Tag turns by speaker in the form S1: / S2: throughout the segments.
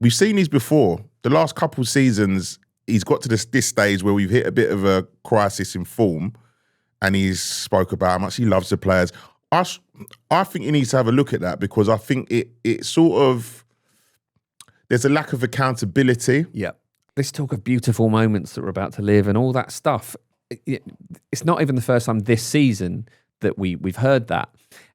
S1: we've seen these before. The last couple of seasons, he's got to this stage where we've hit a bit of a crisis in form, and he's spoke about how much he loves the players. I think he needs to have a look at that, because I think it sort of, there's a lack of accountability.
S2: Yeah. Let's talk of beautiful moments that we're about to live and all that stuff. It's not even the first time this season that we've heard that.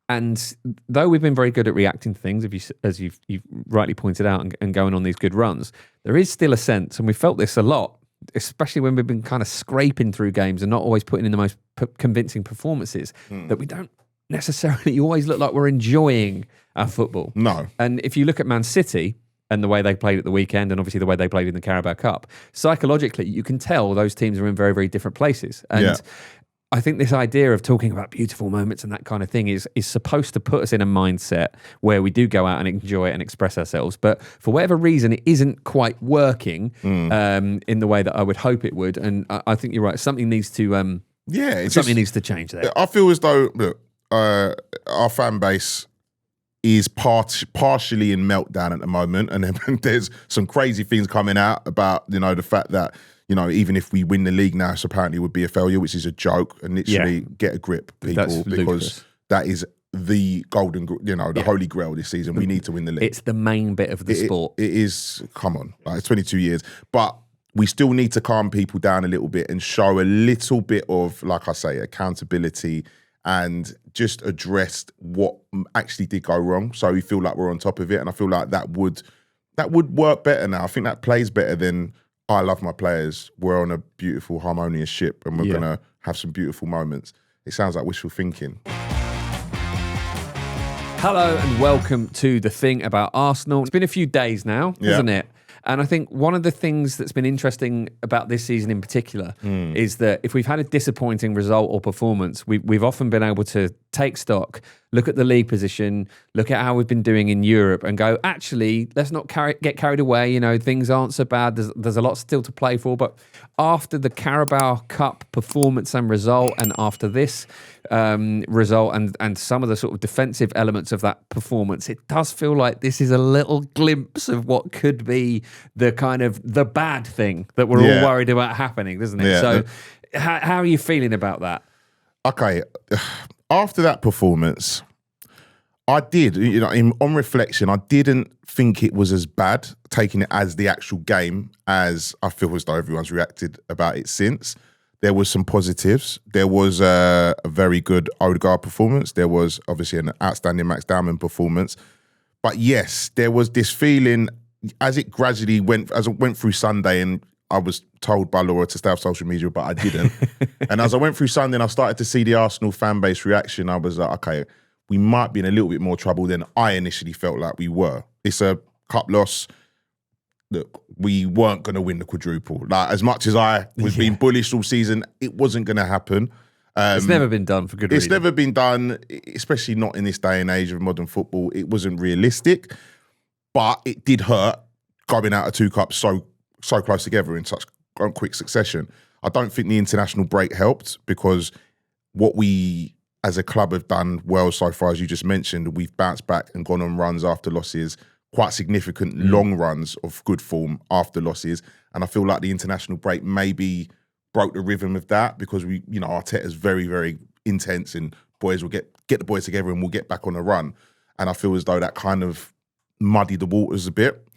S2: And though we've been very good at reacting to things, as you've rightly pointed out, and going on these good runs, there is still a sense, and we felt this a lot, especially when we've been kind of scraping through games and not always putting in the most convincing performances, that we don't necessarily always look like we're enjoying our football.
S1: No.
S2: And if you look at Man City and the way they played at the weekend, and obviously the way they played in the Carabao Cup, psychologically, you can tell those teams are in very, very different places. And I think this idea of talking about beautiful moments and that kind of thing is supposed to put us in a mindset where we do go out and enjoy it and express ourselves. But for whatever reason, it isn't quite working in the way that I would hope it would. And I think you're right. Something needs to needs to change there.
S1: I feel as though, look, our fan base is partially in meltdown at the moment, and then there's some crazy things coming out about, you know, the fact that, you know, even if we win the league now, it apparently would be a failure, which is a joke. And literally get a grip, people, because that is the golden, you know, the holy grail this season. We need to win the league.
S2: It's the main bit of the sport.
S1: It is. Come on, like, it's 22 years, but we still need to calm people down a little bit and show a little bit of, like I say, accountability, and just address what actually did go wrong, so we feel like we're on top of it. And I feel like that would work better now. I think that plays better than, I love my players, we're on a beautiful, harmonious ship, and we're going to have some beautiful moments. It sounds like wishful thinking.
S2: Hello and welcome to The Thing About Arsenal. It's been a few days now, hasn't it? And I think one of the things that's been interesting about this season in particular is that if we've had a disappointing result or performance, we've often been able to take stock, look at the league position, look at how we've been doing in Europe, and go, actually, let's not get carried away. You know, things aren't so bad. There's a lot still to play for. But after the Carabao Cup performance and result, and after this result and some of the sort of defensive elements of that performance, it does feel like this is a little glimpse of what could be the kind of the bad thing that we're all worried about happening, doesn't it?
S1: Yeah.
S2: So how are you feeling about that?
S1: Okay. After that performance, I did, you know, on reflection, I didn't think it was as bad, taking it as the actual game, as I feel as though everyone's reacted about it since. There was some positives. There was a very good Odegaard performance. There was obviously an outstanding Max Diamond performance. But yes, there was this feeling as it gradually went, as I went through Sunday, and I was told by Laura to stay off social media, but I didn't. And as I went through Sunday and I started to see the Arsenal fan base reaction, I was like, okay, we might be in a little bit more trouble than I initially felt like we were. It's a cup loss. Look, we weren't going to win the quadruple. Like, as much as I was being bullish all season, it wasn't going to happen.
S2: It's never been done for good reason.
S1: It's never been done, especially not in this day and age of modern football. It wasn't realistic, but it did hurt going out of two cups so close together in such quick succession. I don't think the international break helped, because what we as a club have done well so far, as you just mentioned, we've bounced back and gone on runs after losses, quite significant long runs of good form after losses. And I feel like the international break maybe broke the rhythm of that, because we, you know, Arteta's very, very intense, and boys will get the boys together and we'll get back on a run. And I feel as though that kind of muddied the waters a bit.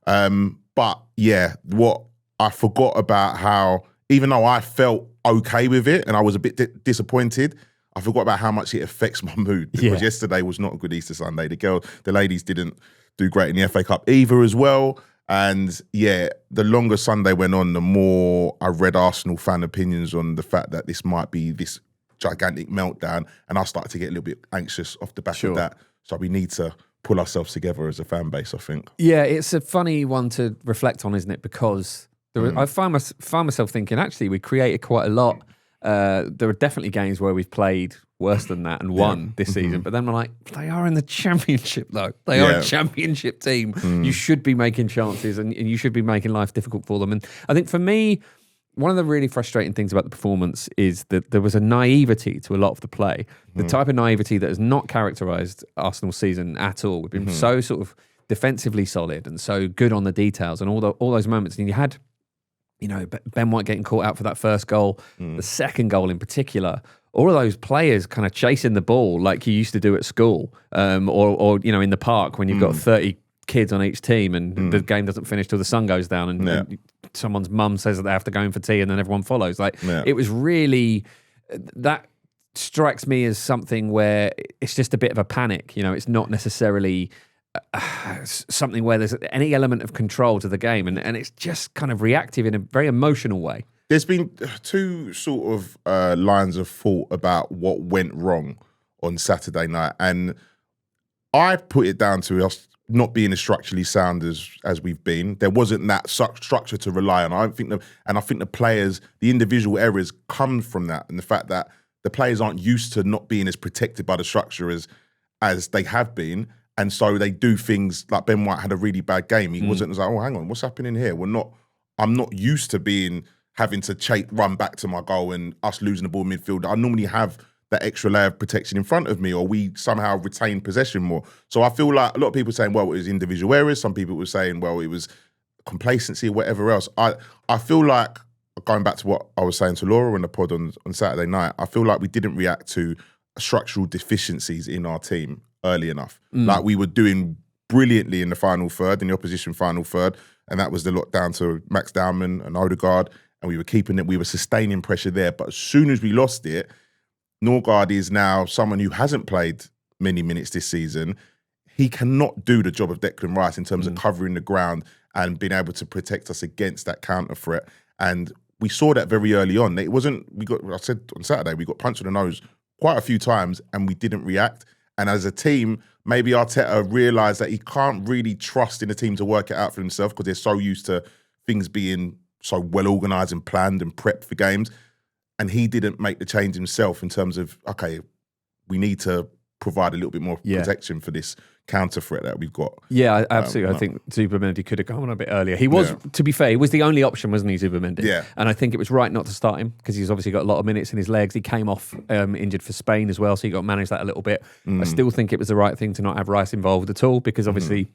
S1: But yeah, what I forgot about, how even though I felt okay with it and I was a bit disappointed, I forgot about how much it affects my mood, because yesterday was not a good Easter Sunday. The ladies didn't do great in the FA Cup either as well. And yeah, the longer Sunday went on, the more I read Arsenal fan opinions on the fact that this might be this gigantic meltdown, and I started to get a little bit anxious off the back of that. So we need to pull ourselves together as a fan base, I think.
S2: Yeah, it's a funny one to reflect on, isn't it? Because I find myself thinking, actually, we created quite a lot. There are definitely games where we've played worse than that and won this season. But then we're like, they are in the Championship, though. They are a Championship team. You should be making chances, and you should be making life difficult for them. And I think for me, one of the really frustrating things about the performance is that there was a naivety to a lot of the play. The type of naivety that has not characterised Arsenal's season at all. We've been so sort of defensively solid and so good on the details and all those moments. And you had, Ben White getting caught out for that first goal, the second goal in particular. All of those players kind of chasing the ball like you used to do at school, or in the park when you've got 30 kids on each team and the game doesn't finish till the sun goes down and someone's mum says that they have to go in for tea and then everyone follows. It was really, that strikes me as something where it's just a bit of a panic. It's not necessarily something where there's any element of control to the game, and it's just kind of reactive in a very emotional way.
S1: There's been two sort of lines of thought about what went wrong on Saturday night, and I put it down to us not being as structurally sound as we've been. There wasn't that structure to rely on. I think the players, the individual errors come from that, and the fact that the players aren't used to not being as protected by the structure as they have been. And so they do things like Ben White had a really bad game. He wasn't like, oh, hang on, what's happening here? I'm not used to having to run back to my goal and us losing the ball in midfield. I normally have that extra layer of protection in front of me, or we somehow retain possession more. So I feel like a lot of people saying, well, it was individual errors. Some people were saying, well, it was complacency or whatever else. I feel like, going back to what I was saying to Laura in the pod on Saturday night, I feel like we didn't react to structural deficiencies in our team early enough. Like we were doing brilliantly in the final third, in the opposition final third, and that was the lot down to Max Dowman and Odegaard, and we were keeping it, we were sustaining pressure there. But as soon as we lost it, Norgard is now someone who hasn't played many minutes this season. He cannot do the job of Declan Rice in terms of covering the ground and being able to protect us against that counter threat. And we saw that very early on. I said on Saturday, we got punched in the nose quite a few times and we didn't react. And as a team, maybe Arteta realised that he can't really trust in the team to work it out for himself because they're so used to things being so well organised and planned and prepped for games. And he didn't make the change himself in terms of, okay, we need to provide a little bit more protection for this counter threat that we've got. Yeah,
S2: absolutely. I think Zubimendi could have gone a bit earlier. He was, to be fair, he was the only option, wasn't he, Zubimendi?
S1: Yeah.
S2: And I think it was right not to start him because he's obviously got a lot of minutes in his legs. He came off injured for Spain as well, so he got to manage that a little bit. I still think it was the right thing to not have Rice involved at all because obviously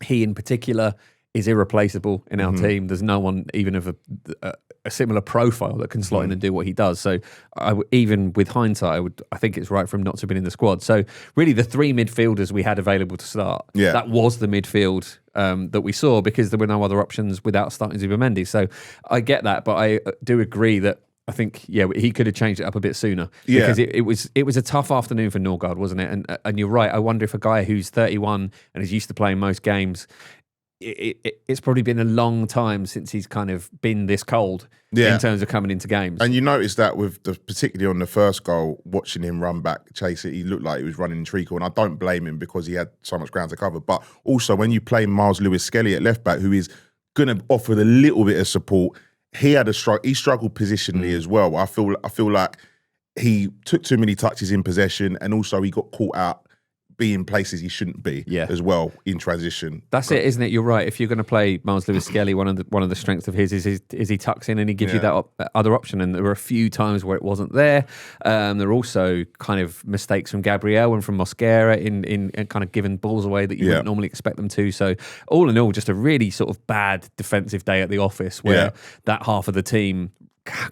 S2: he in particular is irreplaceable in our team. There's no one even of a similar profile that can slot in and do what he does. So even with hindsight, I think it's right for him not to have been in the squad. So really the three midfielders we had available to start, that was the midfield that we saw because there were no other options without starting Zubimendi. So I get that, but I do agree that I think, he could have changed it up a bit sooner because it was a tough afternoon for Norgard, wasn't it? And you're right. I wonder if a guy who's 31 and is used to playing most games, it's probably been a long time since he's kind of been this cold in terms of coming into games.
S1: And you notice that particularly on the first goal, watching him run back, chase it, he looked like he was running in treacle. And I don't blame him because he had so much ground to cover. But also when you play Miles Lewis-Skelly at left back, who is going to offer a little bit of support, he struggled positionally as well. I feel like he took too many touches in possession, and also he got caught out being places he shouldn't be as well in transition.
S2: That's it, isn't it? You're right. If you're going to play Miles Lewis-Skelly, one of the strengths of his is he tucks in and he gives you that other option. And there were a few times where it wasn't there. There were also kind of mistakes from Gabriel and from Mosquera in kind of giving balls away that you wouldn't normally expect them to. So all in all, just a really sort of bad defensive day at the office where that half of the team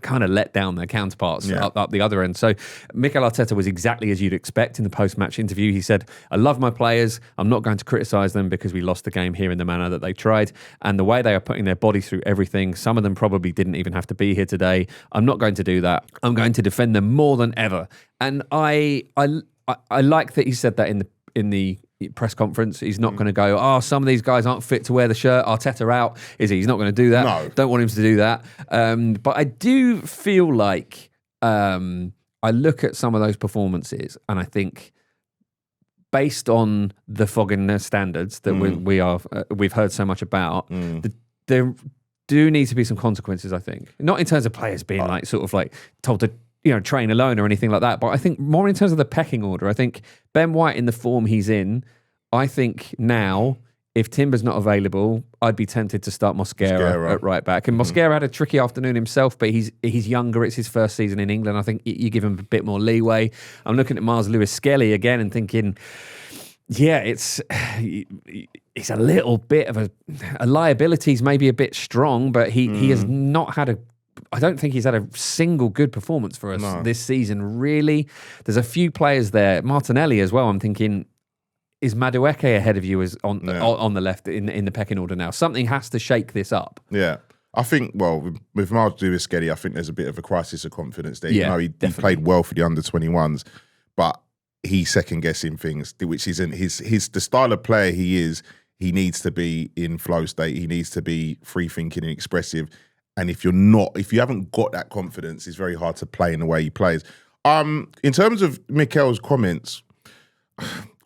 S2: kind of let down their counterparts up the other end. So Mikel Arteta was exactly as you'd expect in the post-match interview. He said, I love my players. I'm not going to criticise them because we lost the game here in the manner that they tried. And the way they are putting their body through everything, some of them probably didn't even have to be here today. I'm not going to do that. I'm going to defend them more than ever. And I like that he said that in the press conference. He's not going to go, some of these guys aren't fit to wear the shirt. Arteta out, is he? He's not going to do that.
S1: No.
S2: Don't want him to do that. But I do feel like I look at some of those performances and I think based on the Foggin standards that we've heard so much about, there do need to be some consequences, I think. Not in terms of players being told to train alone or anything like that. But I think more in terms of the pecking order. I think Ben White in the form he's in, I think now, if Timber's not available, I'd be tempted to start Mosquera at right back. And Mosquera had a tricky afternoon himself, but he's younger. It's his first season in England. I think you give him a bit more leeway. I'm looking at Miles Lewis-Skelly again and thinking, Yeah, it's a little bit of a liability is maybe a bit strong, but he has not had I don't think he's had a single good performance for us this season, really. There's a few players there. Martinelli as well, I'm thinking, is Madueke ahead of you on the left in the pecking order now? Something has to shake this up.
S1: Yeah. I think, well, with Miles Lewis-Skelly, I think there's a bit of a crisis of confidence there. Yeah, he played well for the under-21s, but he's second-guessing things, which isn't the style of player he is. He needs to be in flow state. He needs to be free-thinking and expressive. And if you haven't got that confidence, it's very hard to play in the way he plays. In terms of Mikel's comments,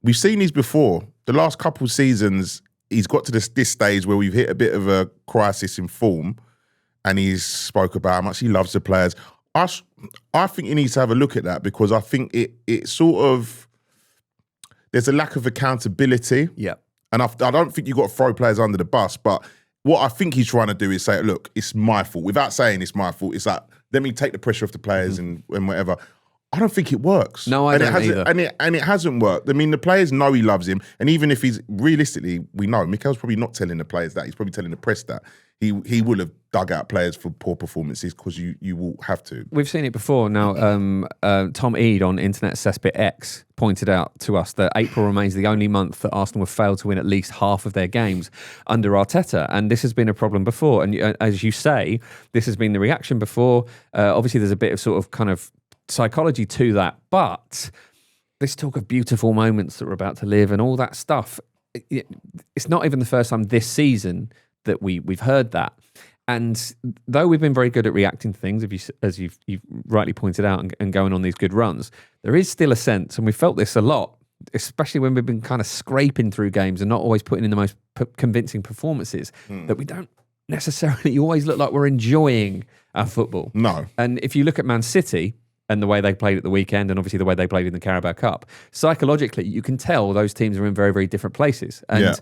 S1: we've seen these before. The last couple of seasons, he's got to this stage where we've hit a bit of a crisis in form, and he's spoke about how much he loves the players. I think he needs to have a look at that, because I think it sort of, there's a lack of accountability.
S2: Yeah.
S1: And I don't think you've got to throw players under the bus, but what I think he's trying to do is say, look, it's my fault. Without saying it's my fault, it's like, let me take the pressure off the players and whatever. I don't think it works.
S2: No, I don't either.
S1: And it hasn't worked. I mean, the players know he loves him. And even if he's, realistically, we know, Mikel's probably not telling the players that. He's probably telling the press that. He will have dug out players for poor performances, because you will have to.
S2: We've seen it before. Now, Tom Eade on Internet Cesspit X pointed out to us that April remains the only month that Arsenal have failed to win at least half of their games under Arteta. And this has been a problem before. And as you say, this has been the reaction before. Obviously, there's a bit of sort of kind of psychology to that. But this talk of beautiful moments that we're about to live and all that stuff, it's not even the first time this season that we've heard that. And though we've been very good at reacting to things, as you've rightly pointed out, and going on these good runs, there is still a sense, and we felt this a lot, especially when we've been kind of scraping through games and not always putting in the most convincing performances, that we don't necessarily always look like we're enjoying our football.
S1: No.
S2: And if you look at Man City and the way they played at the weekend, and obviously the way they played in the Carabao Cup, psychologically, you can tell those teams are in very, very different places. And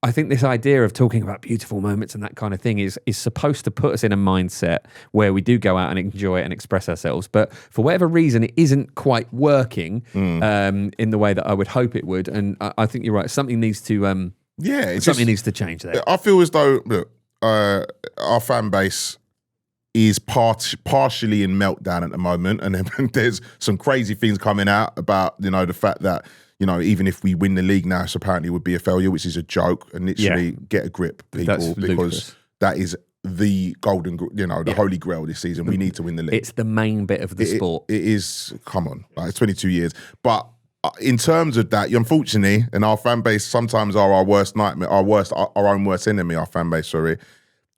S2: I think this idea of talking about beautiful moments and that kind of thing is supposed to put us in a mindset where we do go out and enjoy it and express ourselves. But for whatever reason, it isn't quite working in the way that I would hope it would. And I think you're right. Something needs to needs to change there.
S1: I feel as though, look, our fan base is partially in meltdown at the moment, and then there's some crazy things coming out about the fact that, even if we win the league now, it's apparently would be a failure, which is a joke. And literally get a grip, people, because that is the golden, the holy grail this season. We need to win the league.
S2: It's the main bit of the sport.
S1: It is. Come on, it's 22 years. But in terms of that, unfortunately, and our fan base sometimes are our worst nightmare, our own worst enemy. Our fan base, sorry.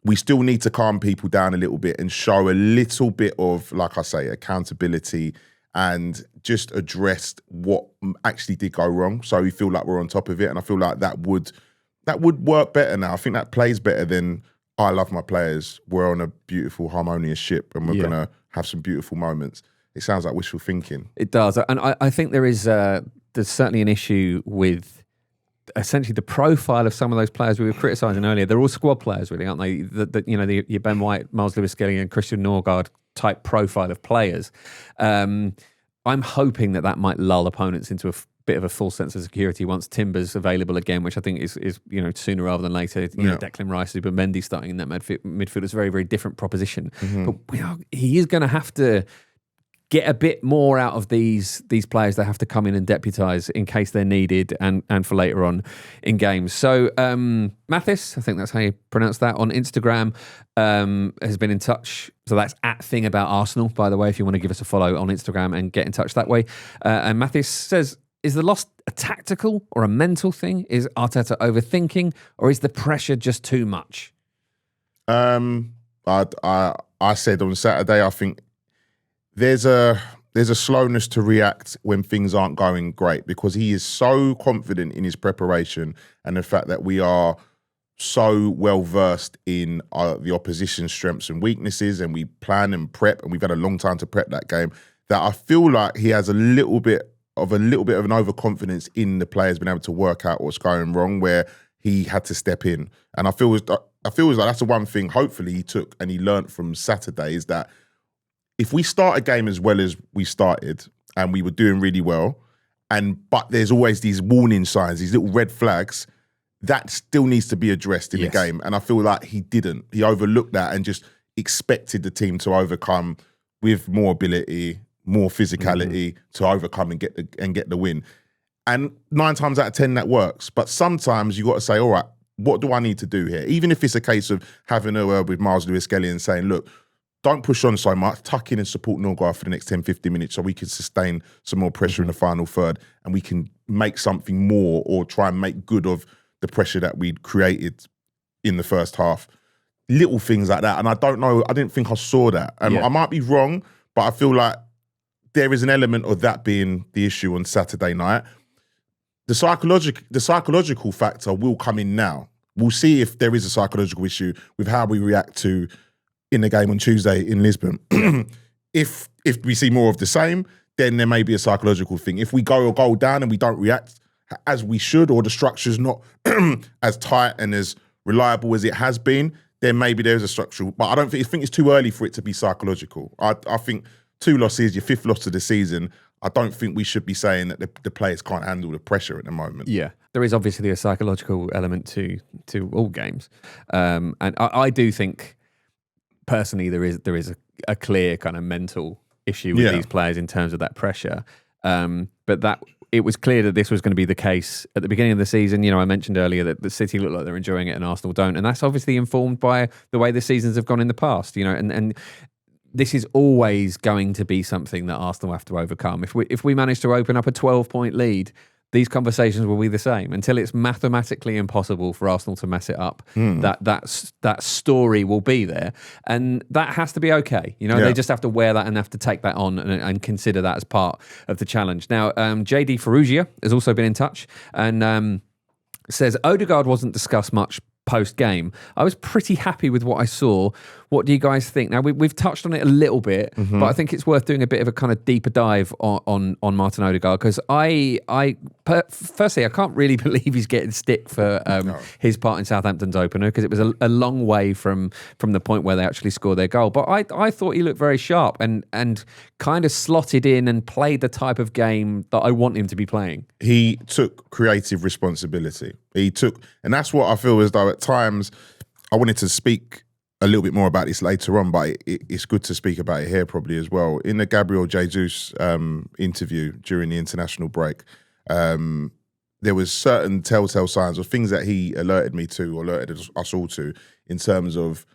S1: We still need to calm people down a little bit and show a little bit of, like I say, accountability, and just address what actually did go wrong, so we feel like we're on top of it. And I feel like that would work better now. I think that plays better than, I love my players, we're on a beautiful, harmonious ship, and we're going to have some beautiful moments. It sounds like wishful thinking.
S2: It does. And I think there's certainly an issue with essentially the profile of some of those players we were criticising earlier. They're all squad players, really, aren't they? Your Ben White, Miles Lewis-Skelly and Christian Norgard type profile of players. I'm hoping that might lull opponents into a bit of a false sense of security once Timber's available again, which I think is sooner rather than later. Declan Rice, but Mendy starting in that midfield is a very, very different proposition. But he is going to have to get a bit more out of these players that have to come in and deputise in case they're needed and for later on in games. So Mathis, I think that's how you pronounce that, on Instagram, has been in touch. So that's @ThingAboutArsenal, by the way, if you want to give us a follow on Instagram and get in touch that way. And Mathis says, is the loss a tactical or a mental thing? Is Arteta overthinking, or is the pressure just too much?
S1: I said on Saturday, I think there's a slowness to react when things aren't going great, because he is so confident in his preparation and the fact that we are so well versed in the opposition's strengths and weaknesses, and we plan and prep, and we've had a long time to prep that game, that I feel like he has a little bit of an overconfidence in the players being able to work out what's going wrong, where he had to step in. And I feel as though that's the one thing hopefully he took and he learnt from Saturday, is that if we start a game as well as we started and we were doing really well, But there's always these warning signs, these little red flags that still needs to be addressed in the game. And I feel like he didn't. He overlooked that and just expected the team to overcome with more ability, more physicality to overcome and get the win. And 9 times out of 10 that works. But sometimes you got to say, all right, what do I need to do here? Even if it's a case of having a word with Miles Lewis-Skelly and saying, look, don't push on so much, tuck in and support Norgard for the next 10, 15 minutes so we can sustain some more pressure in the final third and we can make something more or try and make good of the pressure that we'd created in the first half. Little things like that. And I don't know, I didn't think I saw that. I might be wrong, but I feel like there is an element of that being the issue on Saturday night. The psychological factor will come in now. We'll see if there is a psychological issue with how we react to in the game on Tuesday in Lisbon. If we see more of the same, then there may be a psychological thing. If we go a goal down and we don't react as we should, or the structure's not as tight and as reliable as it has been, then maybe there's a structural. But I think it's too early for it to be psychological. I think 2 losses, your 5th loss of the season, I don't think we should be saying that the players can't handle the pressure at the moment.
S2: Yeah, there is obviously a psychological element to all games. And I do think, personally, there is a clear kind of mental issue with these players in terms of that pressure. But that it was clear that this was going to be the case at the beginning of the season. You know, I mentioned earlier that the City look like they're enjoying it and Arsenal don't, and that's obviously informed by the way the seasons have gone in the past. You know, and this is always going to be something that Arsenal have to overcome. If we manage to open up a 12-point lead, these conversations will be the same until it's mathematically impossible for Arsenal to mess it up. That story will be there, and that has to be okay. You know, they just have to wear that and have to take that on and consider that as part of the challenge. Now, JD Ferrugia has also been in touch and says Odegaard wasn't discussed much post-game. I was pretty happy with what I saw. What do you guys think? Now, we've touched on it a little bit, but I think it's worth doing a bit of a kind of deeper dive on Martin Odegaard, because firstly, I can't really believe he's getting stick for his part in Southampton's opener, because it was a long way from the point where they actually scored their goal. But I thought he looked very sharp and kind of slotted in and played the type of game that I want him to be playing.
S1: He took creative responsibility. And that's what I feel as though at times, I wanted to speak a little bit more about this later on, but it's good to speak about it here probably as well. In the Gabriel Jesus interview during the international break, there was certain telltale signs or things that he alerted us all to in terms of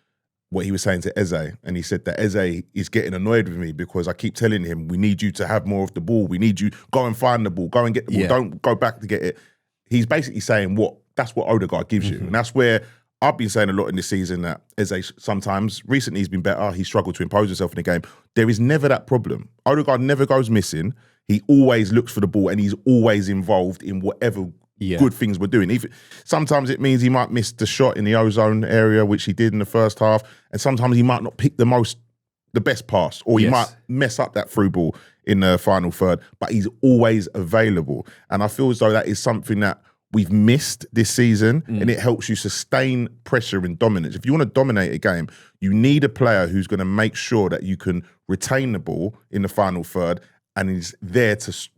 S1: what he was saying to Eze. And he said that Eze is getting annoyed with me because I keep telling him, we need you to have more of the ball. We need you, go and find the ball, go and get the ball. Don't go back to get it. He's basically saying that's what Odegaard gives you. And that's where I've been saying a lot in this season that Eze sometimes, recently he's been better, he's struggled to impose himself in the game. There is never that problem. Odegaard never goes missing. He always looks for the ball and he's always involved in whatever good things we're doing. Even sometimes it means he might miss the shot in the ozone area, which he did in the first half, and sometimes he might not pick the best pass, or he might mess up that through ball in the final third, but he's always available. And I feel as though that is something that we've missed this season, and it helps you sustain pressure and dominance. If you want to dominate a game, you need a player who's going to make sure that you can retain the ball in the final third and is there to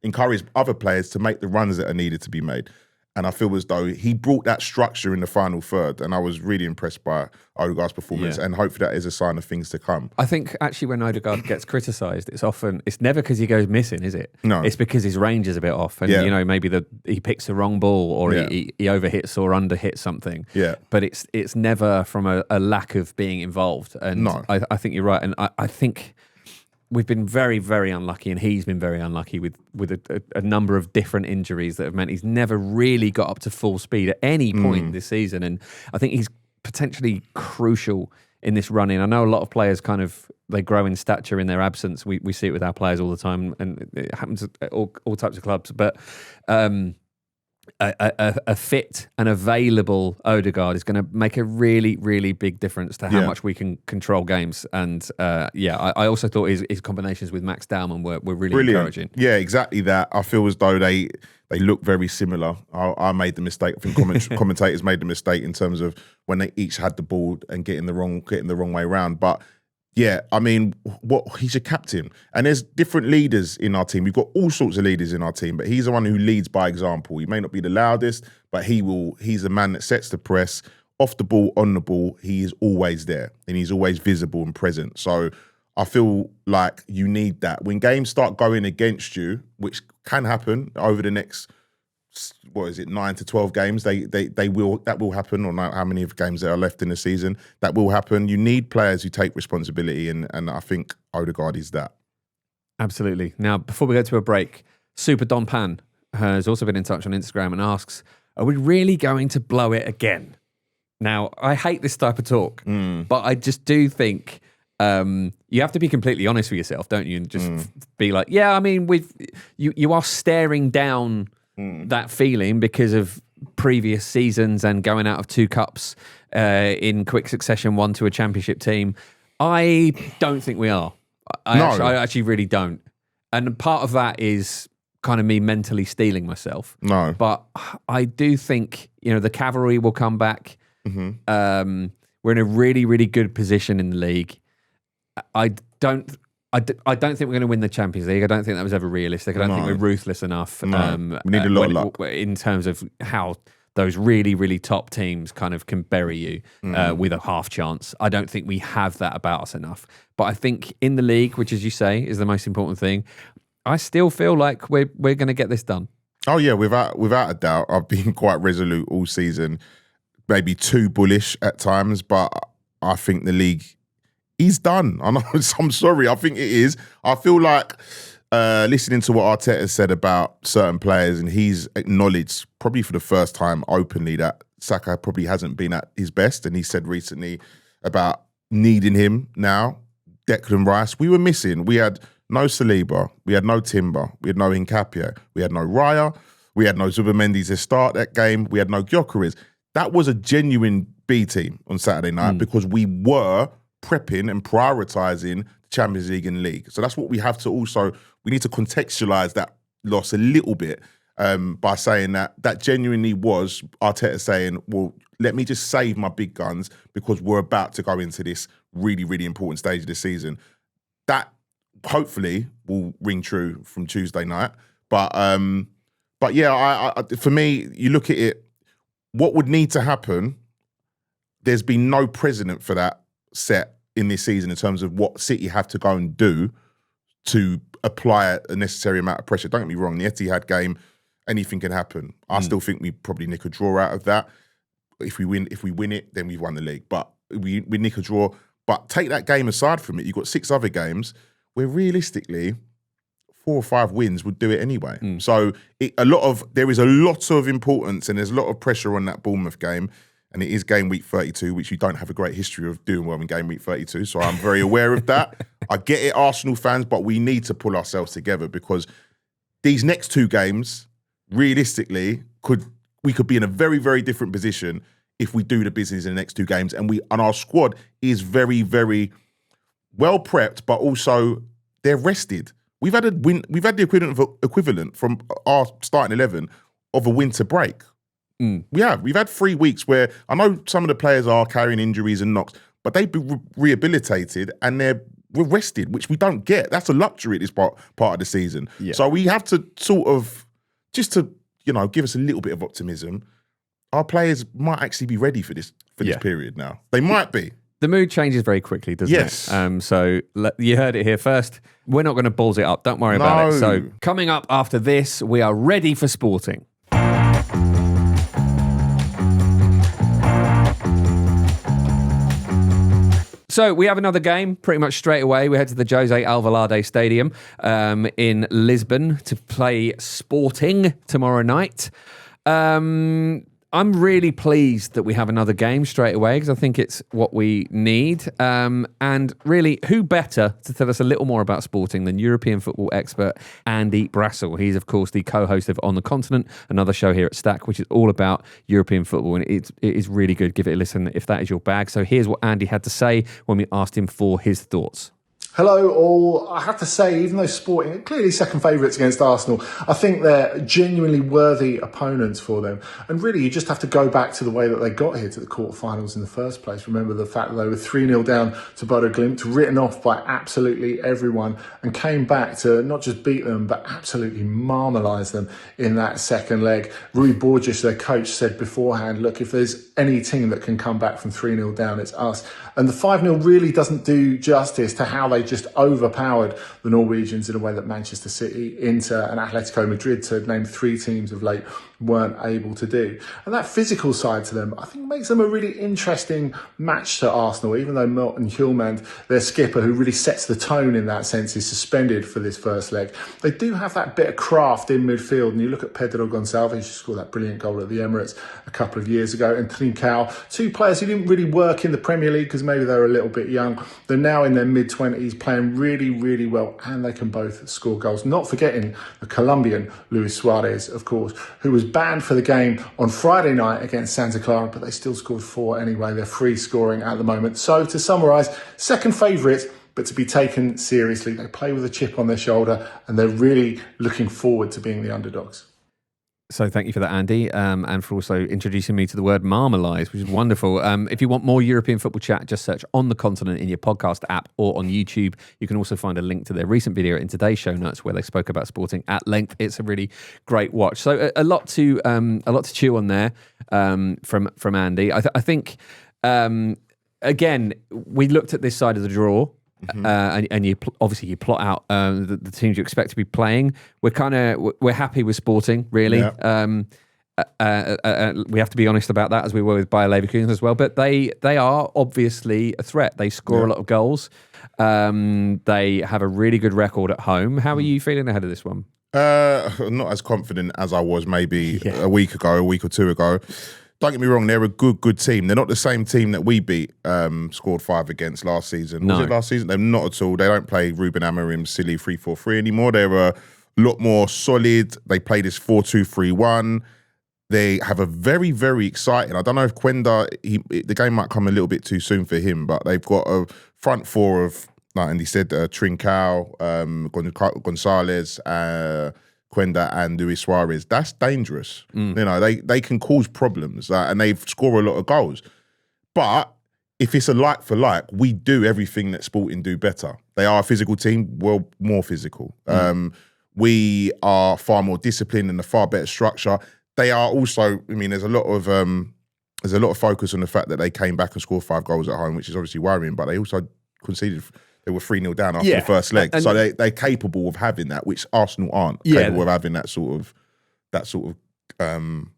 S1: encourage other players to make the runs that are needed to be made. And I feel as though he brought that structure in the final third, and I was really impressed by Odegaard's performance, and hopefully that is a sign of things to come.
S2: I think actually when Odegaard gets criticised, it's never because he goes missing, is it?
S1: No.
S2: It's because his range is a bit off, and you know, maybe he picks the wrong ball, or he overhits or underhits something.
S1: Yeah.
S2: But it's never from a lack of being involved. And
S1: No.
S2: I think you're right, and I think we've been very, very unlucky, and he's been very unlucky with a number of different injuries that have meant he's never really got up to full speed at any point this season. And I think he's potentially crucial in this run-in. I know a lot of players they grow in stature in their absence. We see it with our players all the time, and it happens at all types of clubs. But a fit and available Odegaard is going to make a really, really big difference to how much we can control games. And I also thought his combinations with Max Dowman were really encouraging.
S1: Yeah, exactly that. I feel as though they look very similar. I made the mistake. I think commentators made the mistake in terms of when they each had the ball and getting the wrong way around. But Yeah, I mean, he's a captain. And there's different leaders in our team. We've got all sorts of leaders in our team, but he's the one who leads by example. He may not be the loudest, but he's a man that sets the press. Off the ball, on the ball, he is always there. And he's always visible and present. So I feel like you need that. When games start going against you, which can happen over the next 9 to 12 games, that will happen, or not how many of games there are left in the season, that will happen. You need players who take responsibility, and I think Odegaard is that.
S2: Absolutely. Now, before we go to a break, Super Don Pan has also been in touch on Instagram and asks, are we really going to blow it again? Now, I hate this type of talk, but I just do think you have to be completely honest with yourself, don't you? And just be like, yeah, I mean, you are staring down that feeling because of previous seasons and going out of 2 cups in quick succession, one to a championship team. I don't think we are. I actually really don't. And part of that is kind of me mentally steeling myself.
S1: No.
S2: But I do think, the cavalry will come back. Mm-hmm. We're in a really, really good position in the league. I don't think we're going to win the Champions League. I don't think that was ever realistic. I don't think we're ruthless enough.
S1: No. We need a lot of luck.
S2: In terms of how those really, really top teams kind of can bury you with a half chance. I don't think we have that about us enough. But I think in the league, which, as you say, is the most important thing, I still feel like we're going to get this done. Oh yeah, without a doubt. I've been quite resolute all season, maybe too bullish at times, but I think the league is done. I'm sorry. I think it is. I feel like listening to what Arteta said about certain players, and he's acknowledged probably for the first time openly that Saka probably hasn't been at his best. And he said recently about needing him now. Declan Rice, we were missing. We had no Saliba, we had no Timber, we had no Nkapia, we had no Raya, we had no Zubimendi to start that game, we had no Gyökeres. That was a genuine B team on Saturday night because we were prepping and prioritising the Champions League and League. So that's what we have to we need to contextualise that loss a little bit by saying that genuinely was Arteta saying, well, let me just save my big guns because we're about to go into this really, really important stage of the season. That hopefully will ring true from Tuesday night. But yeah, I for me, you look at it, what would need to happen, there's been no precedent for that set in this season in terms of what City have to go and do to apply a necessary amount of pressure. Don't get me wrong, the Etihad game, anything can happen. I still think we probably nick a draw out of that. If we win it, then we've won the league. But we nick a draw. But take that game aside from it, you've got 6 other games where realistically 4 or 5 wins would do it anyway. So there is a lot of importance and there's a lot of pressure on that Bournemouth game. And it is game week 32, which you don't have a great history of doing well in game week 32. So I'm very aware of that. I get it, Arsenal fans, but we need to pull ourselves together because these next 2 games, realistically, we could be in a very, very different position if we do the business in the next 2 games. And our squad is very, very well prepped, but also they're rested. We've had the equivalent from our starting 11 of a winter break. We've had 3 weeks where I know some of the players are carrying injuries and knocks, but they've been rehabilitated and we're rested, which we don't get. That's a luxury at this part of the season. Yeah. So we have to sort of, just to give us a little bit of optimism, our players might actually be ready for this period now. They might be. The mood changes very quickly, doesn't it? Yes. So you heard it here first. We're not going to balls it up. Don't worry about it. So coming up after this, we are ready for sporting. So we have another game pretty much straight away. We head to the Jose Alvalade Stadium in Lisbon to play Sporting tomorrow night. I'm really pleased that we have another game straight away because I think it's what we need. And really, who better to tell us a little more about Sporting than European football expert Andy Brassel? He's, of course, the co-host of On the Continent, another show here at Stack, which is all about European football. And it is really good. Give it a listen if that is your bag. So here's what Andy had to say when we asked him for his thoughts.
S3: Hello all. I have to say, even though Sporting are clearly second favourites against Arsenal, I think they're genuinely worthy opponents for them. And really, you just have to go back to the way that they got here to the quarterfinals in the first place. Remember the fact that they were 3-0 down to Bodo Glimt, written off by absolutely everyone, and came back to not just beat them, but absolutely marmalise them in that second leg. Rui Borges, their coach, said beforehand, look, if there's any team that can come back from 3-0 down, it's us. And the 5-0 really doesn't do justice to how they just overpowered the Norwegians in a way that Manchester City, Inter and Atletico Madrid, to name 3 teams of late, weren't able to do. And that physical side to them, I think, makes them a really interesting match to Arsenal, even though Morten Hjulmand, their skipper, who really sets the tone in that sense, is suspended for this first leg. They do have that bit of craft in midfield, and you look at Pedro Gonçalves, who scored that brilliant goal at the Emirates a couple of years ago, and Trincao, 2 players who didn't really work in the Premier League because maybe they were a little bit young. They're now in their mid-20s, playing really, really well, and they can both score goals. Not forgetting the Colombian Luis Suarez, of course, who was banned for the game on Friday night against Santa Clara, but they still scored 4 anyway. They're free scoring at the moment. So to summarise, second favourites, but to be taken seriously. They play with a chip on their shoulder, and they're really looking forward to being the underdogs.
S2: So thank you for that, Andy, and for also introducing me to the word marmalise, which is wonderful. If you want more European football chat, just search On The Continent in your podcast app or on YouTube. You can also find a link to their recent video in today's show notes where they spoke about Sporting at length. It's a really great watch. So a lot to chew on there from Andy. I think again, we looked at this side of the draw. And you obviously you plot out the teams you expect to be playing. We're happy with Sporting, really. Yeah. We have to be honest about that, as we were with Bayer Leverkusen as well. But they are obviously a threat. They score a lot of goals. They have a really good record at home. How are you feeling ahead of this one?
S1: Not as confident as I was maybe a week or 2 ago. Don't get me wrong, they're a good team. They're not the same team that we beat, scored 5 against last season. Was it last season? They're not at all. They don't play Ruben Amorim's silly 3-4-3 anymore. They're a lot more solid. They play this 4-2-3-1. They have a very, very exciting. I don't know if Quenda, the game might come a little bit too soon for him, but they've got a front 4 of, like Andy said, Trincao, Gonzalez, Quenda and Luis Suarez. That's dangerous. You know, they can cause problems and they score a lot of goals. But if it's a like for like, we do everything that Sporting do better. They are a physical team, well, more physical. We are far more disciplined and a far better structure. They are also, I mean, there's a lot of focus on the fact that they came back and scored 5 goals at home, which is obviously worrying, but they also conceded. They were 3-0 down after the first leg. So they're capable of having that, which Arsenal aren't capable of having that sort of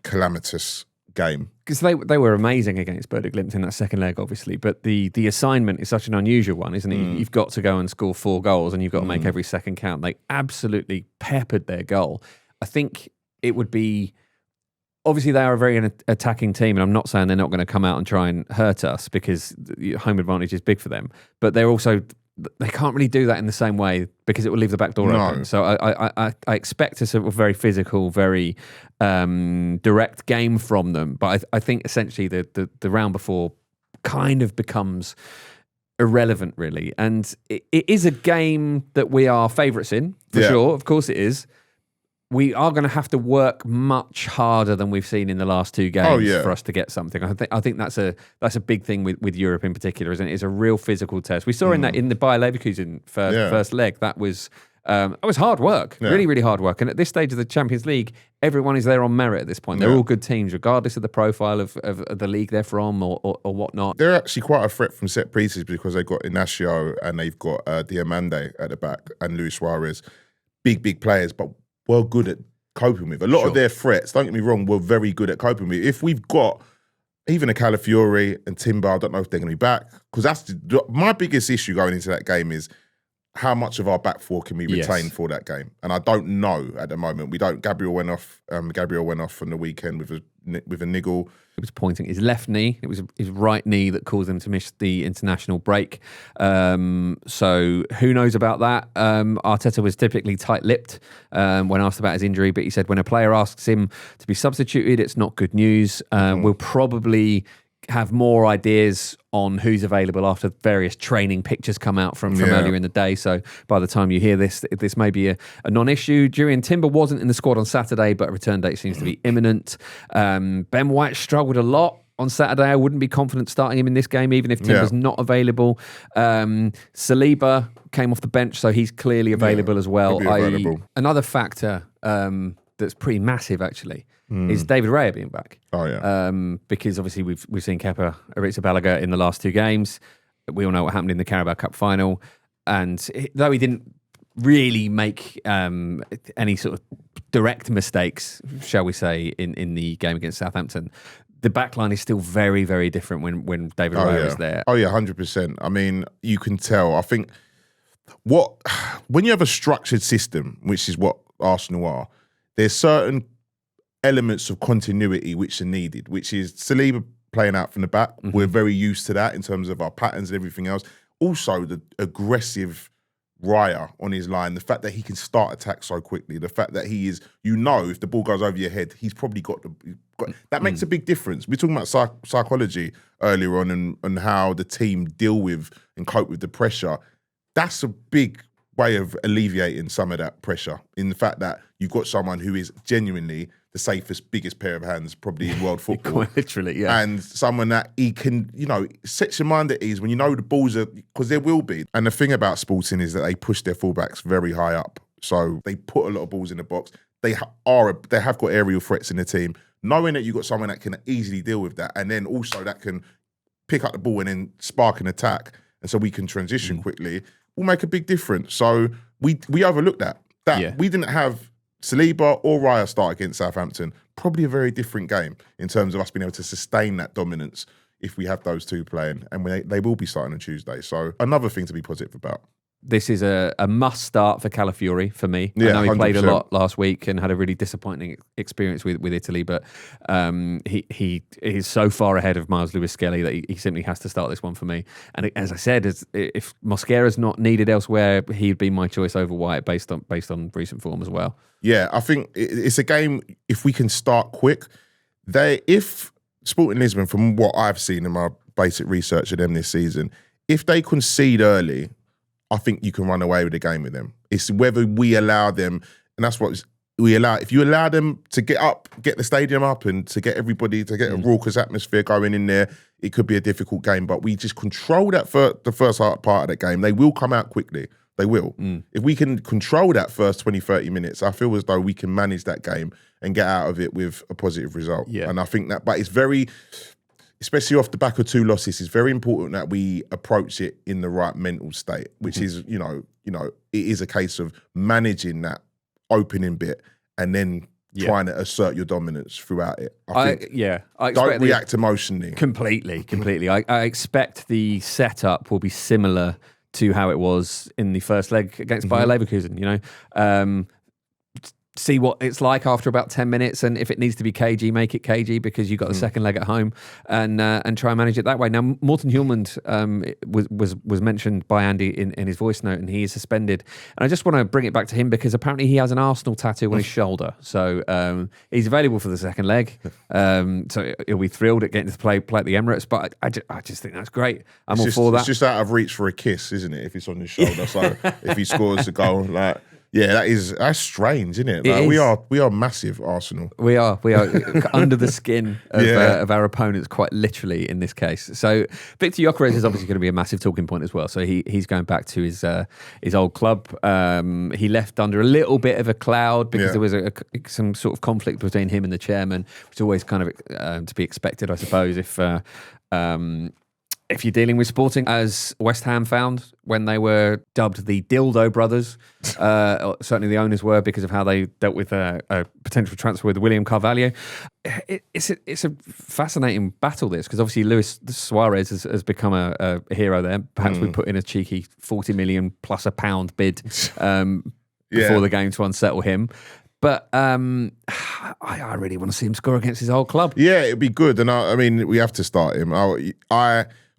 S1: calamitous game.
S2: Because they were amazing against Bodo Glimt in that second leg, obviously, but the assignment is such an unusual one, isn't it? You've got to go and score 4 goals and you've got to make every second count. They absolutely peppered their goal. I think it would be... Obviously, they are a very attacking team, and I'm not saying they're not going to come out and try and hurt us because home advantage is big for them. But they can't really do that in the same way because it will leave the back door open. So I expect a sort of very physical, very direct game from them. But I think essentially the round before kind of becomes irrelevant, really. And it is a game that we are favourites in, for sure. Of course it is. We are going to have to work much harder than we've seen in the last 2 games for us to get something. I think that's a big thing with Europe in particular, isn't it? It's a real physical test. We saw in the Bayer Leverkusen first leg that was hard work, really, really hard work. And at this stage of the Champions League, everyone is there on merit at this point. They're all good teams, regardless of the profile of the league they're from or whatnot.
S1: They're actually quite a threat from set pieces because they've got Inacio and they've got Diamande at the back and Luis Suarez. Big players, but well good at coping with. A lot of their threats, don't get me wrong, we're very good at coping with. If we've got even a Calafiori and Timber, I don't know if they're going to be back. Because that's my biggest issue going into that game is how much of our back 4 can we retain for that game? And I don't know at the moment. We don't. Gabriel went off on the weekend with a niggle.
S2: He was pointing his left knee. It was his right knee that caused him to miss the international break. So who knows about that? Arteta was typically tight-lipped when asked about his injury, but he said when a player asks him to be substituted, it's not good news. We'll probably have more ideas on who's available after various training pictures come out from earlier in the day. So by the time you hear this may be a non-issue. Jurrien Timber wasn't in the squad on Saturday, but a return date seems to be imminent. Ben White struggled a lot on Saturday. I wouldn't be confident starting him in this game, even if Timber's not available. Saliba came off the bench, so he's clearly available as well. Another factor that's pretty massive, actually, is David Raya being back.
S1: Oh, yeah.
S2: Because obviously we've seen Kepa Arrizabalaga in the last 2 games. We all know what happened in the Carabao Cup final. And though he didn't really make any sort of direct mistakes, shall we say, in the game against Southampton, the backline is still very, very different when David Raya is there.
S1: Oh, yeah, 100%. I mean, you can tell. I think when you have a structured system, which is what Arsenal are, there's certain elements of continuity which are needed, which is Saliba playing out from the back. Mm-hmm. We're very used to that in terms of our patterns and everything else. Also, the aggressive Raya on his line, the fact that he can start attack so quickly, the fact that he is, if the ball goes over your head, he's probably got that makes a big difference. We're talking about psychology earlier on and how the team deal with and cope with the pressure. That's a big way of alleviating some of that pressure in the fact that you've got someone who is genuinely the safest, biggest pair of hands probably in world football.
S2: Quite literally, yeah.
S1: And someone that he can, sets your mind at ease when the balls are, because there will be. And the thing about Sporting is that they push their fullbacks very high up. So they put a lot of balls in the box. They have got aerial threats in the team. Knowing that you've got someone that can easily deal with that, and then also that can pick up the ball and then spark an attack, and so we can transition quickly, will make a big difference. So we overlooked that. We didn't have Saliba or Raya start against Southampton. Probably a very different game in terms of us being able to sustain that dominance if we have those two playing. And they will be starting on Tuesday. So another thing to be positive about.
S2: This is a must start for Calafiori for me.
S1: Yeah,
S2: I know he
S1: 100%.
S2: played a lot last week and had a really disappointing experience with Italy, but he is so far ahead of Miles Lewis-Skelly that he simply has to start this one for me. And as I said, if Mosquera's not needed elsewhere, he'd be my choice over White based on recent form as well. Yeah,
S1: I think it's a game, if we can start quick, if Sporting Lisbon, from what I've seen in my basic research of them this season, if they concede early, I think you can run away with the game with them. It's whether we allow them, and that's what we allow. If you allow them to get the stadium up and to get everybody, to get a raucous atmosphere going in there, it could be a difficult game. But we just control that for the first part of the game. They will come out quickly. They will. If we can control that first 20, 30 minutes, I feel as though we can manage that game and get out of it with a positive result.
S2: Yeah.
S1: And I think that, but it's very, especially off the back of 2 losses, it's very important that we approach it in the right mental state, which is, it is a case of managing that opening bit and then trying to assert your dominance throughout it. I expect don't react emotionally.
S2: Completely. I expect the setup will be similar to how it was in the first leg against Bayer Leverkusen, see what it's like after about 10 minutes, and if it needs to be cagey, make it cagey because you got the second leg at home, and try and manage it that way. Now, Morten Hjulmand was mentioned by Andy in his voice note, and he is suspended. And I just want to bring it back to him because apparently he has an Arsenal tattoo on his shoulder, so he's available for the second leg. So he'll be thrilled at getting to play at the Emirates. But I just think that's great. I'm all for that.
S1: It's just out of reach for a kiss, isn't it? If it's on his shoulder, so if he scores a goal, yeah, that's strange, isn't it? Like, we are massive Arsenal.
S2: We are under the skin of our opponents, quite literally in this case. So Viktor Gyökeres is obviously going to be a massive talking point as well. So he's going back to his old club. He left under a little bit of a cloud because there was some sort of conflict between him and the chairman, which is always kind of to be expected, I suppose, if you're dealing with Sporting, as West Ham found when they were dubbed the Dildo Brothers. Certainly the owners were, because of how they dealt with a potential transfer with William Carvalho. It's a fascinating battle, this, because obviously Luis Suarez has become a hero there. Perhaps we put in a cheeky 40 million plus a pound bid before the game to unsettle him. But I really want to see him score against his old club.
S1: Yeah, it'd be good. And I mean, we have to start him.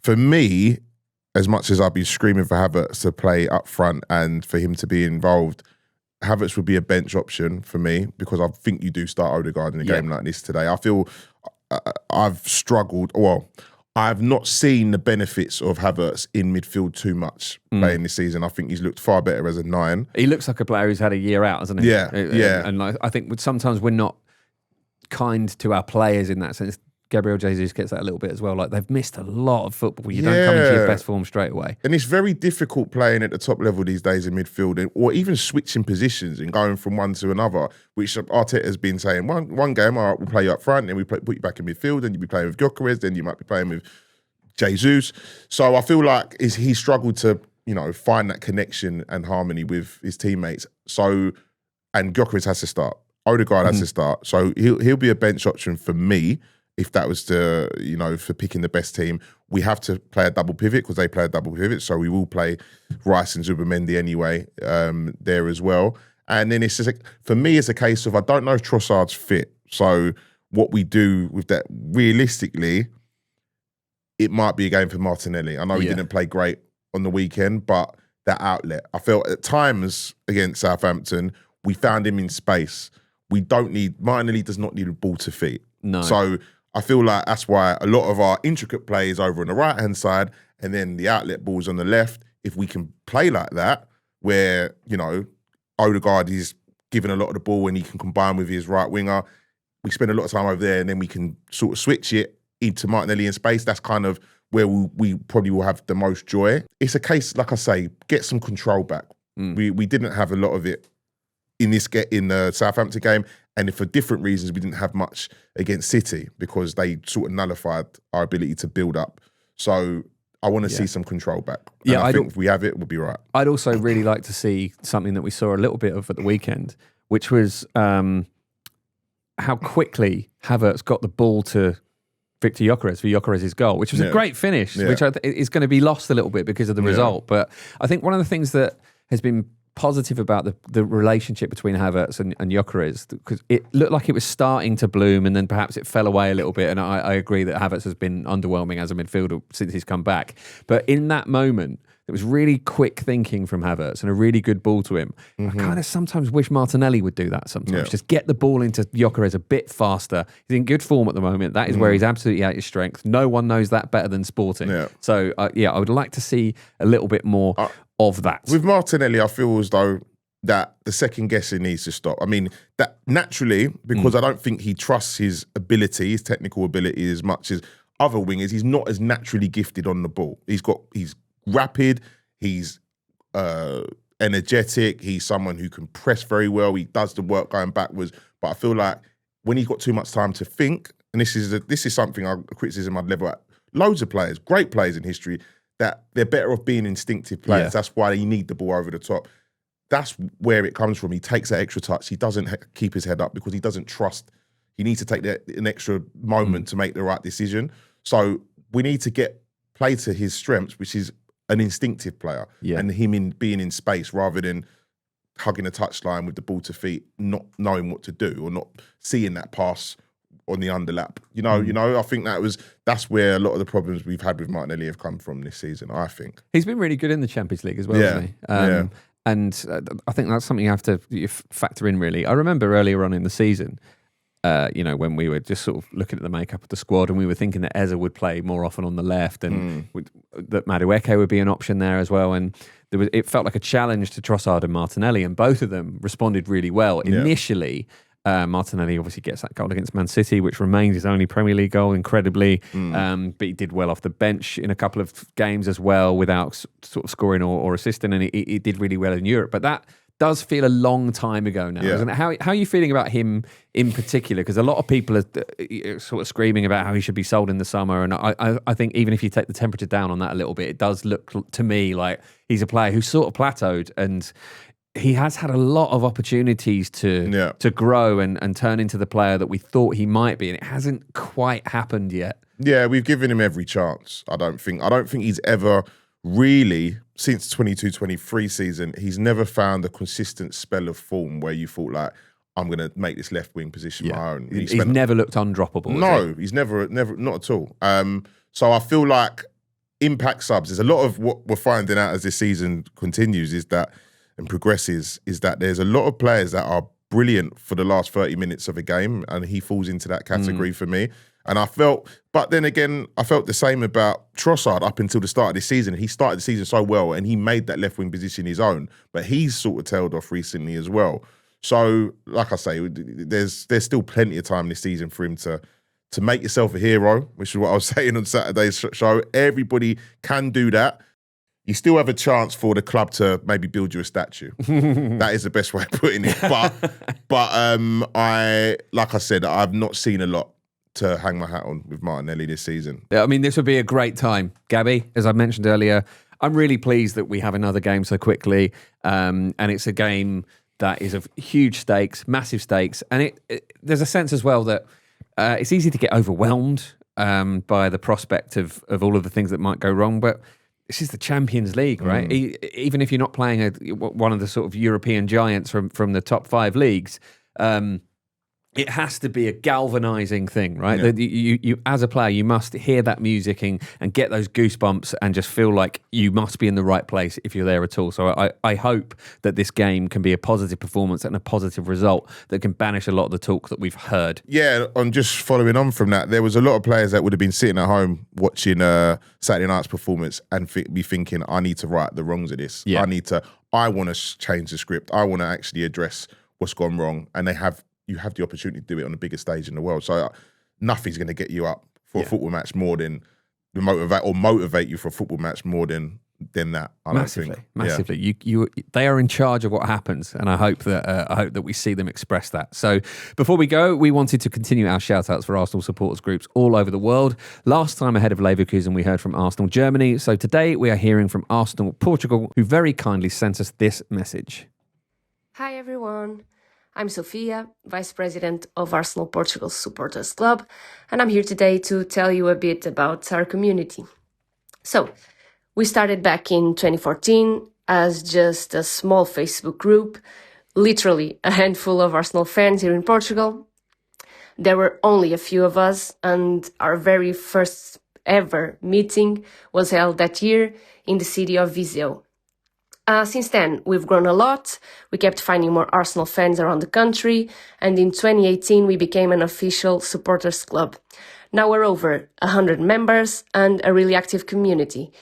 S1: For me, as much as I'd be screaming for Havertz to play up front and for him to be involved, Havertz would be a bench option for me, because I think you do start Odegaard in a game like this today. I feel I've struggled. Well, I've not seen the benefits of Havertz in midfield too much playing this season. I think he's looked far better as a 9.
S2: He looks like a player who's had a year out, hasn't he?
S1: Yeah.
S2: And I think sometimes we're not kind to our players in that sense. Gabriel Jesus gets that a little bit as well. Like, they've missed a lot of football. You don't come into your best form straight away.
S1: And it's very difficult playing at the top level these days in midfield, or even switching positions and going from one to another, which Arteta has been saying, one game, all right, we'll play you up front, then we put you back in midfield, and you'll be playing with Gyökeres, then you might be playing with Jesus. So I feel like he struggled to, find that connection and harmony with his teammates. So, and Gyökeres has to start. Odegaard has to start. So he'll be a bench option for me. If that was to, for picking the best team, we have to play a double pivot because they play a double pivot. So we will play Rice and Zubimendi anyway there as well. And then it's just, for me, it's a case of I don't know if Trossard's fit. So what we do with that, realistically, it might be a game for Martinelli. I know he didn't play great on the weekend, but that outlet, I felt at times against Southampton, we found him in space. Martinelli does not need a ball to feet.
S2: No.
S1: So I feel like that's why a lot of our intricate play is over on the right-hand side, and then the outlet ball's on the left. If we can play like that, where, Odegaard is given a lot of the ball and he can combine with his right winger, we spend a lot of time over there, and then we can sort of switch it into Martinelli in space. That's kind of where we probably will have the most joy. It's a case, like I say, get some control back. We didn't have a lot of it in the Southampton game, and for different reasons, we didn't have much against City because they sort of nullified our ability to build up. So I want to see some control back. And I think if we have it, we'll be right.
S2: I'd also really like to see something that we saw a little bit of at the weekend, which was how quickly Havertz got the ball to Viktor Gyökeres for Gyökeres' goal, which was a great finish, which is going to be lost a little bit because of the result. But I think one of the things that has been positive about the relationship between Havertz and Gyökeres, because it looked like it was starting to bloom and then perhaps it fell away a little bit. And I agree that Havertz has been underwhelming as a midfielder since he's come back. But in that moment, it was really quick thinking from Havertz and a really good ball to him. I kind of sometimes wish Martinelli would do that sometimes. Just get the ball into Gyökeres a bit faster. He's in good form at the moment. That is where he's absolutely at his strength. No one knows that better than Sporting. So, I would like to see a little bit more of that.
S1: With Martinelli, I feel as though that the second guessing needs to stop. I mean, that naturally, because I don't think he trusts his ability, his technical ability as much as other wingers, he's not as naturally gifted on the ball. He's rapid, he's energetic, he's someone who can press very well, he does the work going backwards, but I feel like when he's got too much time to think, and this is something a criticism I'd level at loads of players, great players in history, that they're better off being instinctive players. That's why you need the ball over the top. That's where it comes from. He takes that extra touch. He doesn't keep his head up because he doesn't trust. He needs to take an extra moment to make the right decision. So we need to play to his strengths, which is an instinctive player, and him being in space rather than hugging a touchline with the ball to feet, not knowing what to do or not seeing that pass on the underlap. I think that's where a lot of the problems we've had with Martinelli have come from this season, I think.
S2: He's been really good in the Champions League as well, hasn't he? And I think that's something you have to factor in, really. I remember earlier on in the season, when we were just sort of looking at the makeup of the squad and we were thinking that Eza would play more often on the left and that Madueke would be an option there as well. And it felt like a challenge to Trossard and Martinelli, and both of them responded really well. Initially, Martinelli obviously gets that goal against Man City, which remains his only Premier League goal, incredibly. But he did well off the bench in a couple of games as well without sort of scoring or assisting, and he did really well in Europe. But that does feel a long time ago now, isn't it? How are you feeling about him in particular? Because a lot of people are sort of screaming about how he should be sold in the summer, and I think even if you take the temperature down on that a little bit, it does look to me like he's a player who's sort of plateaued, and he has had a lot of opportunities to grow and turn into the player that we thought he might be, and it hasn't quite happened yet.
S1: Yeah, we've given him every chance. I don't think he's ever really, since 22-23 season, he's never found a consistent spell of form where you thought like, I'm going to make this left wing position my own.
S2: He's never looked undroppable.
S1: No, he's never, not at all. So I feel like impact subs, there's a lot of what we're finding out as this season continues and progresses, is that there's a lot of players that are brilliant for the last 30 minutes of a game, and he falls into that category for me. And but then again, I felt the same about Trossard up until the start of the season. He started the season so well and he made that left wing position his own, but he's sort of tailed off recently as well. So, like I say, there's still plenty of time this season for him to make yourself a hero, which is what I was saying on Saturday's show. Everybody can do that. You still have a chance for the club to maybe build you a statue. That is the best way of putting it. But like I said, I've not seen a lot to hang my hat on with Martinelli this season.
S2: Yeah, I mean, this would be a great time, Gabby. As I mentioned earlier, I'm really pleased that we have another game so quickly, and it's a game that is of huge stakes, massive stakes, and there's a sense as well that it's easy to get overwhelmed by the prospect of all of the things that might go wrong, but this is the Champions League, right? Even if you're not playing one of the sort of European giants from the top 5 leagues, it has to be a galvanizing thing, right?
S1: Yeah.
S2: You as a player, you must hear that music and get those goosebumps and just feel like you must be in the right place if you're there at all. So I hope that this game can be a positive performance and a positive result that can banish a lot of the talk that we've heard.
S1: Yeah, on just following on from that, there was a lot of players that would have been sitting at home watching Saturday night's performance and be thinking, I need to right the wrongs of this.
S2: Yeah.
S1: I want to change the script. I want to actually address what's gone wrong. And you have the opportunity to do it on the biggest stage in the world. So nothing's going to get you up for a football match more than motivate you for a football match more than that.
S2: Massively. You they are in charge of what happens, and I hope that we see them express that. So before we go, we wanted to continue our shout outs for Arsenal supporters groups all over the world. Last time ahead of Leverkusen, we heard from Arsenal Germany. So today we are hearing from Arsenal Portugal, who very kindly sent us this message.
S4: Hi everyone. I'm Sofia, Vice President of Arsenal Portugal Supporters Club, and I'm here today to tell you a bit about our community. So, we started back in 2014 as just a small Facebook group, literally a handful of Arsenal fans here in Portugal. There were only a few of us, and our very first ever meeting was held that year in the city of Viseu. Since then, we've grown a lot. We kept finding more Arsenal fans around the country, and in 2018 we became an official supporters club. Now we're over 100 members and a really active community.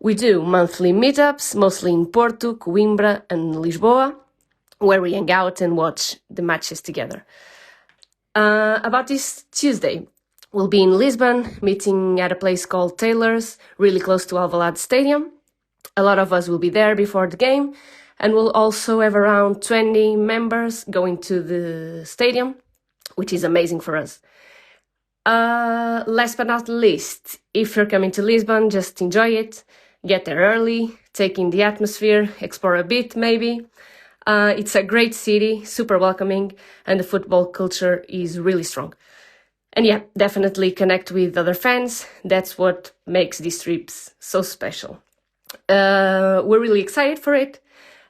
S4: We do monthly meetups, mostly in Porto, Coimbra and Lisboa, where we hang out and watch the matches together. About this Tuesday, we'll be in Lisbon, meeting at a place called Taylor's, really close to Alvalade Stadium. A lot of us will be there before the game, and we'll also have around 20 members going to the stadium, which is amazing for us. Last but not least, if you're coming to Lisbon, just enjoy it. Get there early, take in the atmosphere, explore a bit maybe. It's a great city, super welcoming, and the football culture is really strong. And yeah, definitely connect with other fans. That's what makes these trips so special. We're really excited for it.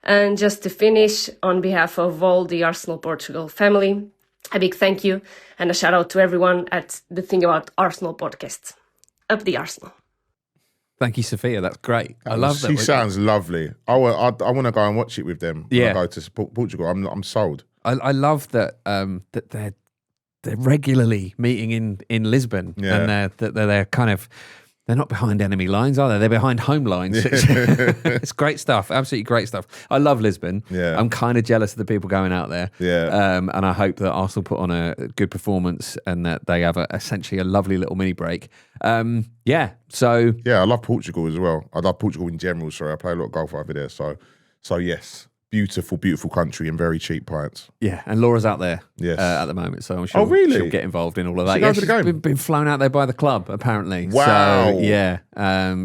S4: And just to finish, on behalf of all the Arsenal Portugal family, a big thank you and a shout out to everyone at the Thing About Arsenal podcast. Up the Arsenal.
S2: Thank you, Sophia. That's great. I love that.
S1: She sounds lovely. I want to go and watch it with them when I go to Portugal. I'm sold.
S2: I love that that they're regularly meeting in Lisbon, and they're kind of. They're not behind enemy lines, are they? They're behind home lines. It's great stuff. Absolutely great stuff. I love Lisbon.
S1: Yeah.
S2: I'm kind of jealous of the people going out there.
S1: Yeah.
S2: And I hope that Arsenal put on a good performance and that they have essentially a lovely little mini break. Yeah.
S1: I love Portugal as well. I love Portugal in general. Sorry, I play a lot of golf over there. So yes. Beautiful, beautiful country and very cheap pints.
S2: Yeah, and Laura's out there at the moment, so I'm sure she'll get involved in all of that. She's been flown out there by the club, apparently.
S1: Wow.
S2: So, yeah,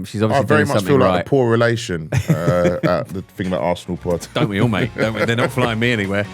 S2: she's obviously doing something right. I very much feel like
S1: a poor relation at the Thing About Arsenal pod.
S2: Don't we all, mate? Don't we? They're not flying me anywhere.